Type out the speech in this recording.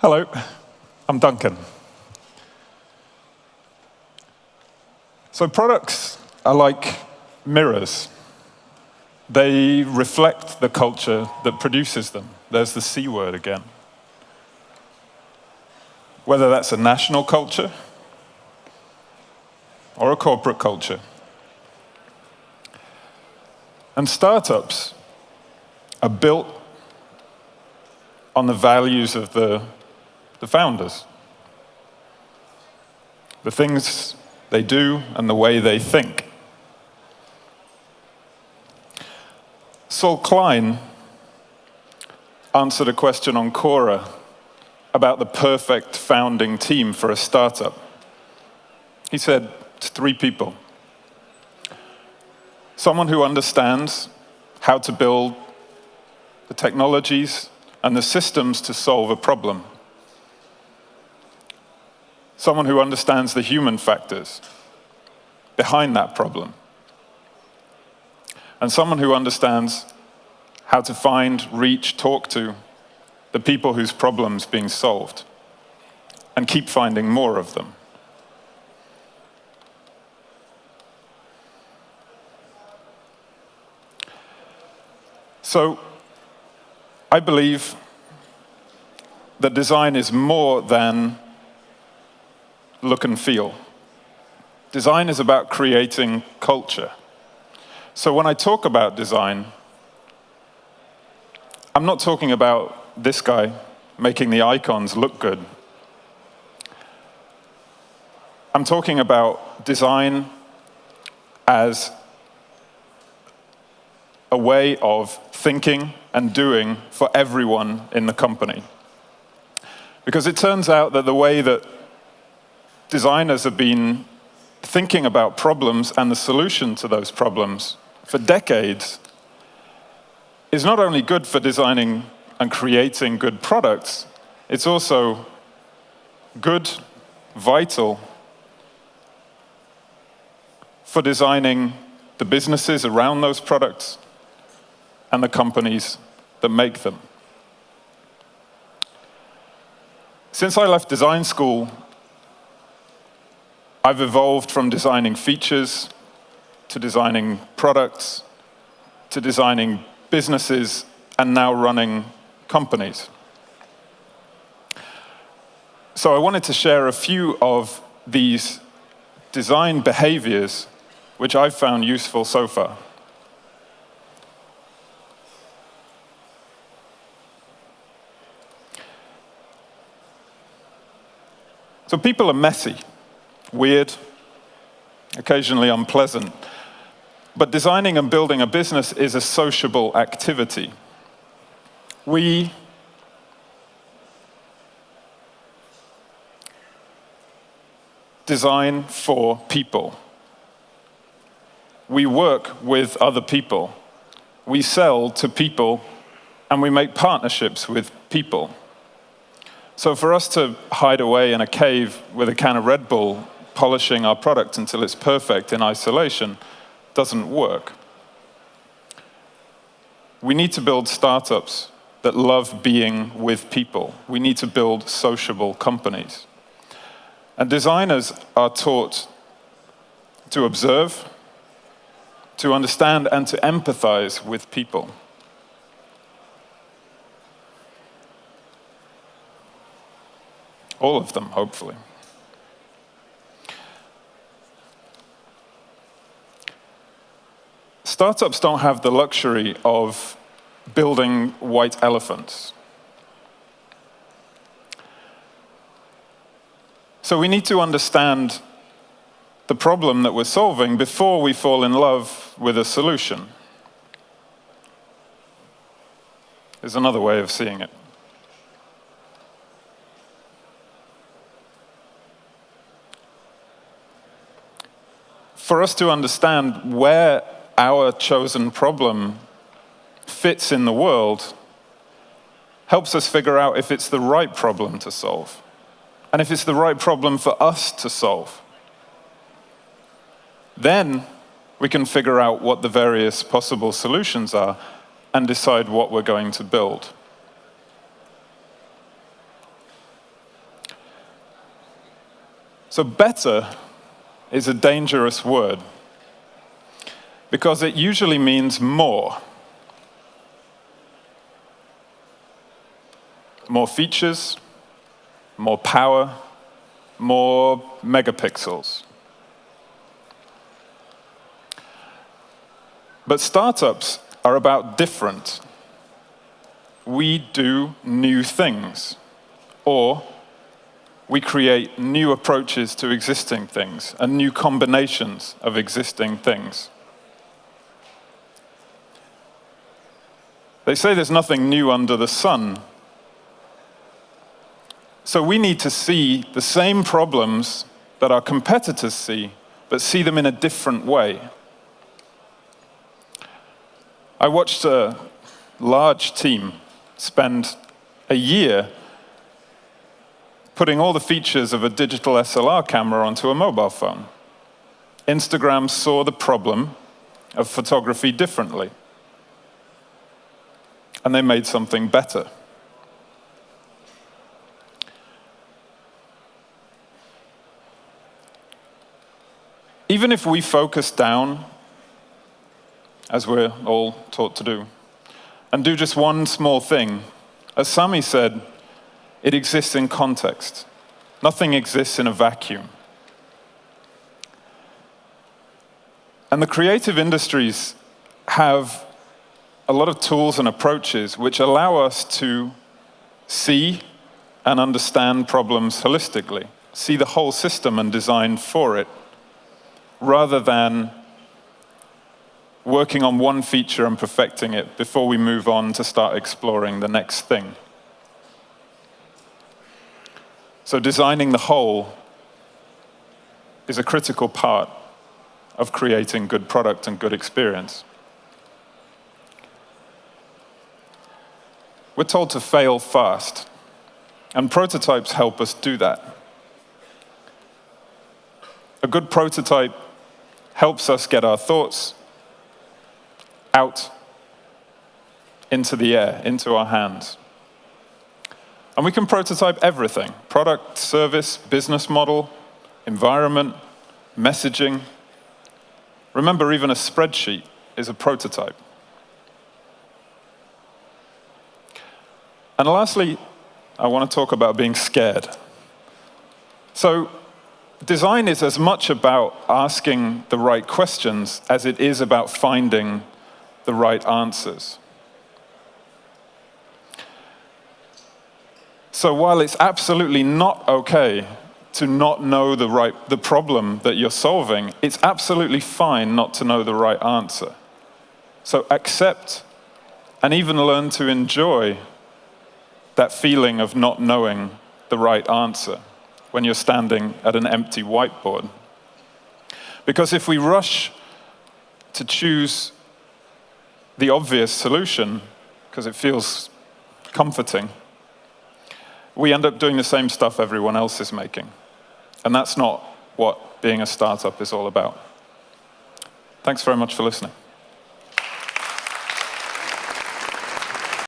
Hello, I'm Duncan. So products are like mirrors. They reflect the culture that produces them. There's the C word again. Whether that's a national culture or a corporate culture. And startups are built on the values of the founders. The things they do and the way they think. Saul Klein answered a question on Quora about the perfect founding team for a startup. He said, it's 3 people. Someone who understands how to build the technologies and the systems to solve a problem. Someone who understands the human factors behind that problem. And someone who understands how to find, reach, talk to the people whose problem's being solved, and keep finding more of them. So, I believe that design is more than look and feel. Design is about creating culture. So when I talk about design, I'm not talking about this guy making the icons look good. I'm talking about design as a way of thinking and doing for everyone in the company. Because it turns out that the way that designers have been thinking about problems and the solution to those problems for decades is not only good for designing and creating good products, it's also good, vital for designing the businesses around those products and the companies that make them. Since I left design school, I've evolved from designing features to designing products to designing businesses and now running companies. So I wanted to share a few of these design behaviors which I've found useful so far. So people are messy, weird, occasionally unpleasant. But designing and building a business is a sociable activity. We design for people. We work with other people. We sell to people, and we make partnerships with people. So for us to hide away in a cave with a can of Red Bull, polishing our product until it's perfect in isolation, doesn't work. We need to build startups that love being with people. We need to build sociable companies. And designers are taught to observe, to understand, and to empathize with people. All of them, hopefully. Startups don't have the luxury of building white elephants. So we need to understand the problem that we're solving before we fall in love with a solution. There's another way of seeing it. For us to understand where our chosen problem fits in the world helps us figure out if it's the right problem to solve, and if it's the right problem for us to solve. Then we can figure out what the various possible solutions are and decide what we're going to build. So better is a dangerous word because it usually means more. More features, more power, more megapixels. But startups are about different. We do new things, or we create new approaches to existing things and new combinations of existing things. They say there's nothing new under the sun. So we need to see the same problems that our competitors see, but see them in a different way. I watched a large team spend a year putting all the features of a digital SLR camera onto a mobile phone. Instagram saw the problem of photography differently, and they made something better. Even if we focus down, as we're all taught to do, and do just one small thing, as Sami said, it exists in context. Nothing exists in a vacuum. And the creative industries have a lot of tools and approaches which allow us to see and understand problems holistically, see the whole system and design for it, rather than working on one feature and perfecting it before we move on to start exploring the next thing. So designing the whole is a critical part of creating good product and good experience. We're told to fail fast, and prototypes help us do that. A good prototype helps us get our thoughts out into the air, into our hands. And we can prototype everything: product, service, business model, environment, messaging. Remember, even a spreadsheet is a prototype. And lastly, I want to talk about being scared. So, design is as much about asking the right questions as it is about finding the right answers. So while it's absolutely not okay to not know the problem that you're solving, it's absolutely fine not to know the right answer. So accept and even learn to enjoy that feeling of not knowing the right answer when you're standing at an empty whiteboard. Because if we rush to choose the obvious solution, because it feels comforting, we end up doing the same stuff everyone else is making. And that's not what being a startup is all about. Thanks very much for listening.